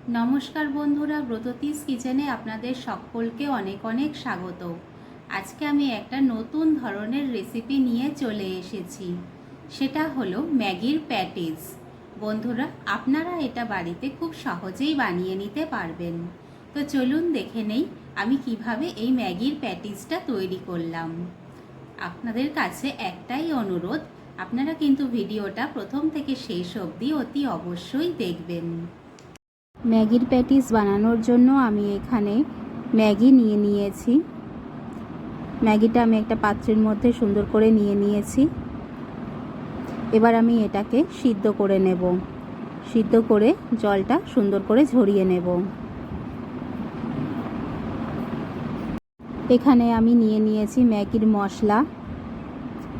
নমস্কার বন্ধুরা, ব্রততিস কিচেনে আপনাদের সকলকে অনেক অনেক স্বাগত। আজকে আমি একটা নতুন ধরনের রেসিপি নিয়ে চলে এসেছি। সেটা হলো ম্যাগির প্যাটিস। বন্ধুরা, আপনারা এটা বাড়িতে খুব সহজেই বানিয়ে নিতে পারবেন। তো চলুন দেখে নেই আমি কিভাবে এই ম্যাগির প্যাটিসটা তৈরি করলাম। আপনাদের কাছে একটাই অনুরোধ, আপনারা কিন্তু ভিডিওটা প্রথম থেকে শেষ অবধি অতি অবশ্যই দেখবেন। ম্যাগির প্যাটিস বানানোর জন্য আমি এখানে ম্যাগি নিয়ে নিয়েছি। ম্যাগিটা আমি একটা পাত্রের মধ্যে সুন্দর করে নিয়ে নিয়েছি। এবার আমি এটাকে সিদ্ধ করে নেব। সিদ্ধ করে জলটা সুন্দর করে ঝরিয়ে নেব। এখানে আমি নিয়ে নিয়েছি ম্যাগির মশলা।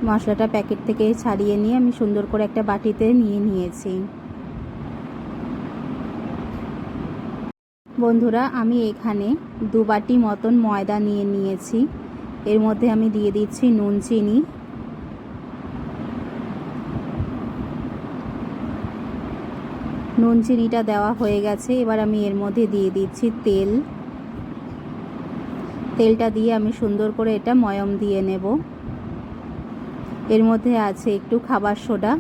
মশলাটা প্যাকেট থেকে ছাড়িয়ে নিয়ে আমি সুন্দর করে একটা বাটিতে নিয়ে নিয়েছি। বন্ধুরা, আমি এখানে 2 বাটি মতন ময়দা নিয়ে নিয়েছি। এর মধ্যে আমি দিয়ে দিচ্ছি নুন চিনি। নুন চিনিটা দেওয়া হয়ে গেছে। এবার আমি এর মধ্যে দিয়ে দিচ্ছি তেল। তেলটা দিয়ে আমি সুন্দর করে এটা ময়ম দিয়ে নেব। এর মধ্যে আছে একটু খাবার সোডা,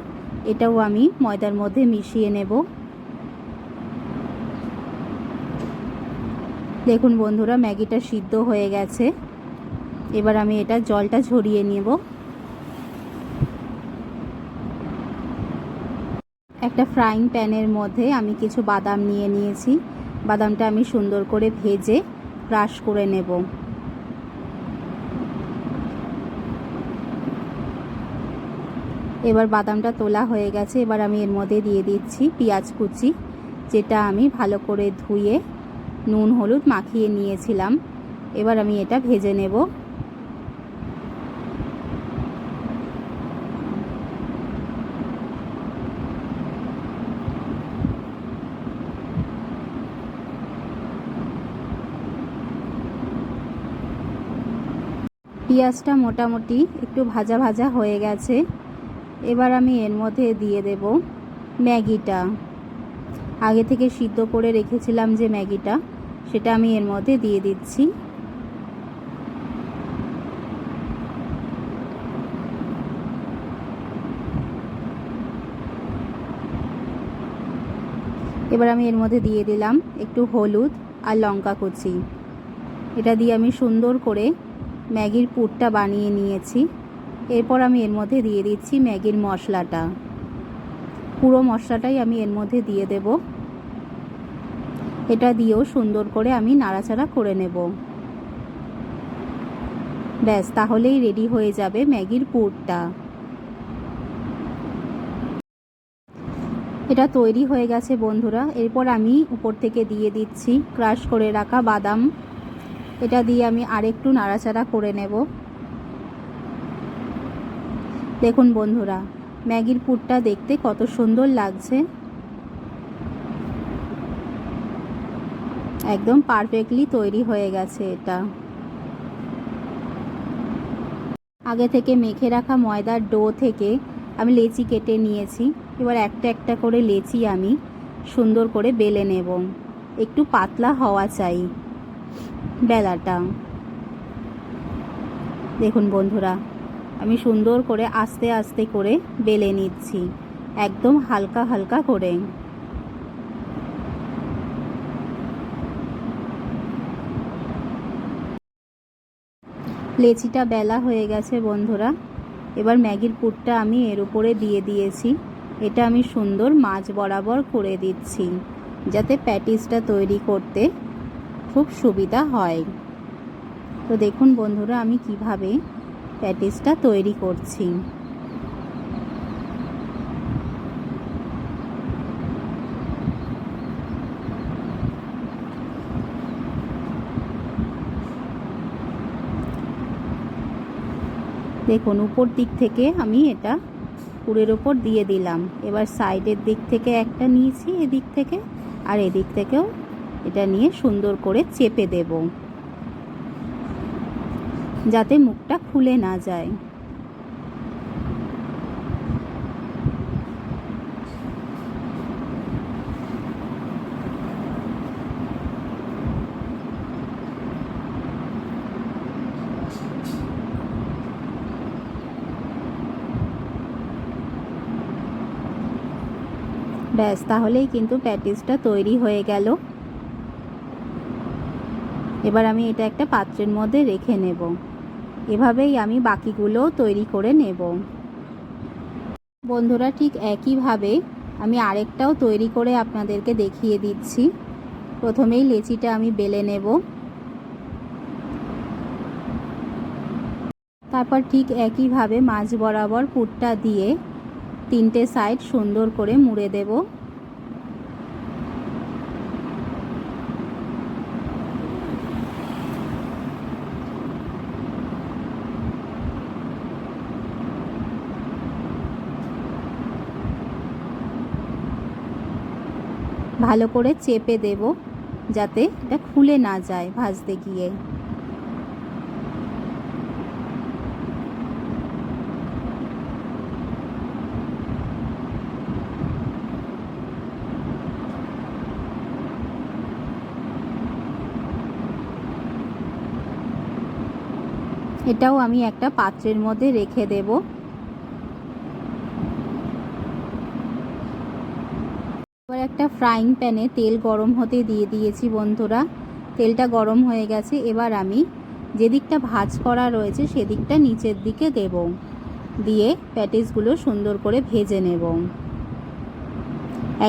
এটাও আমি ময়দার মধ্যে মিশিয়ে নেব। দেখুন বন্ধুরা, ম্যাগিটা সিদ্ধ হয়ে গেছে। এবার আমি এটা জলটা ঝরিয়ে নেব। একটা ফ্রাইং প্যানের মধ্যে আমি কিছু বাদাম নিয়ে নিয়েছি। বাদামটা আমি সুন্দর করে ভেজে ক্রাশ করে নেব। এবার বাদামটা তোলা হয়ে গেছে। এবার আমি এর মধ্যে দিয়ে দিচ্ছি পেঁয়াজ কুচি, যেটা আমি ভালো করে ধুয়ে নুন হলুদ মাখিয়ে নিয়েছিলাম। এবার আমি এটা ভেজে নেব। পেঁয়াজটা মোটামুটি একটু ভাজা ভাজা হয়ে গেছে। এবার আমি এর মধ্যে দিয়ে দেব ম্যাগিটা। আগে থেকে সিদ্ধ করে রেখেছিলাম যে ম্যাগিটা, সেটা আমি এর মধ্যে দিয়ে দিচ্ছি। এবার আমি এর মধ্যে দিয়ে দিলাম একটু হলুদ আর লঙ্কা কুচি। এটা দিয়ে আমি সুন্দর করে ম্যাগির পুরটা বানিয়ে নিয়েছি। এরপর আমি এর মধ্যে দিয়ে দিচ্ছি ম্যাগির মশলাটা। পুরো মশলাটাই আমি এর মধ্যে দিয়ে দেব। এটা দিয়েও সুন্দর করে আমি নাড়াচাড়া করে নেব। ব্যাস, তাহলেই রেডি হয়ে যাবে ম্যাগির পুরটা। এটা তৈরি হয়ে গেছে বন্ধুরা। এরপর আমি উপর থেকে দিয়ে দিচ্ছি ক্রাশ করে রাখা বাদাম। এটা দিয়ে আমি আরেকটু নাড়াচাড়া করে নেব। দেখুন বন্ধুরা, ম্যাগির পুরটা দেখতে কত সুন্দর লাগছে। একদম পারফেক্টলি তৈরি হয়ে গেছে এটা। আগে থেকে মেখে রাখা ময়দার ডো থেকে আমি লেচি কেটে নিয়েছি। এবার একটা একটা করে লেচি আমি সুন্দর করে বেলে নেব। একটু পাতলা হওয়া চাই বেলাটা। দেখুন বন্ধুরা, আমি সুন্দর করে আস্তে আস্তে করে বেলে নিচ্ছি, একদম হালকা হালকা করে। লেচিটা বেলা হয়ে গেছে বন্ধুরা। এবার ম্যাগির পুরটা আমি এর উপরে দিয়ে দিয়েছি। এটা আমি সুন্দর মাঝ বরাবর করে দিচ্ছি, যাতে প্যাটিসটা তৈরি করতে খুব সুবিধা হয়। তো দেখুন বন্ধুরা, আমি কিভাবে প্যাটিসটা তৈরি করছি। দেখুন, উপর দিক থেকে আমি এটা পুরের ওপর দিয়ে দিলাম। এবার সাইডের দিক থেকে একটা নিয়েছি, এদিক থেকে, আর এদিক থেকেও এটা নিয়ে সুন্দর করে চেপে দেব, যাতে মুখটা খুলে না যায়। ব্যাস, তাহলেই কিন্তু প্যাটিসটা তৈরি হয়ে গেল। এবার আমি এটা একটা পাত্রের মধ্যে রেখে নেব। এভাবেই আমি বাকিগুলোও তৈরি করে নেব। বন্ধুরা, ঠিক একইভাবে আমি আরেকটাও তৈরি করে আপনাদেরকে দেখিয়ে দিচ্ছি। প্রথমেই লেচিটা আমি বেলে নেব, তারপর ঠিক একইভাবে মাঝ বরাবর পুরটা দিয়ে 3টে সাইড সুন্দর করে মুড়ে দেব। ভালো করে চেপে দেব যাতে এটা খুলে না যায় ভাজতে গিয়ে। এটাও আমি একটা পাত্রের মধ্যে রেখে দেব। এবার একটা ফ্রাইং প্যানে তেল গরম হতে দিয়ে দিয়েছি বন্ধুরা। তেলটা গরম হয়ে গেছে। এবার আমি যেদিকটা ভাজ করা রয়েছে সেদিকটা নিচের দিকে দেব, দিয়ে প্যাটিসগুলো সুন্দর করে ভেজে নেব।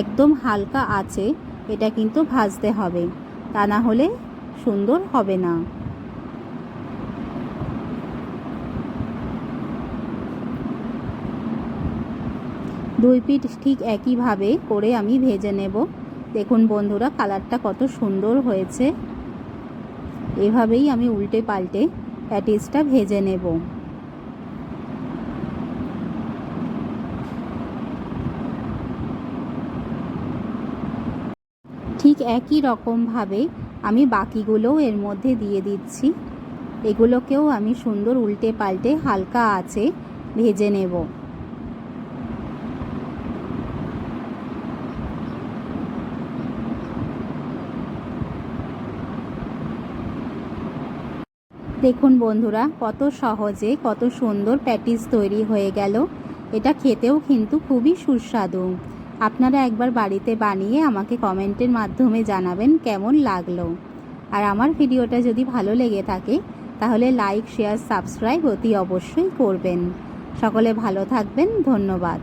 একদম হালকা আঁচে এটা কিন্তু ভাজতে হবে, তা না হলে সুন্দর হবে না। দুই পিঠ ঠিক একইভাবে করে আমি ভেজে নেব। দেখুন বন্ধুরা, কালারটা কত সুন্দর হয়েছে। এভাবেই আমি উল্টে পাল্টে প্যাটিসটা ভেজে নেব। ঠিক একই রকমভাবে আমি বাকিগুলোও এর মধ্যে দিয়ে দিচ্ছি। এগুলোকেও আমি সুন্দর উল্টে পাল্টে হালকা আঁচে ভেজে নেব। দেখুন বন্ধুরা, কত সহজে কত সুন্দর প্যাটিস তৈরি হয়ে গেল। এটা খেতেও কিন্তু খুবই সুস্বাদু। আপনারা একবার বাড়িতে বানিয়ে আমাকে কমেন্টের মাধ্যমে জানাবেন কেমন লাগলো। আর আমার ভিডিওটা যদি ভালো লেগে থাকে তাহলে লাইক, শেয়ার, সাবস্ক্রাইব অতি অবশ্যই করবেন। সকলে ভালো থাকবেন। ধন্যবাদ।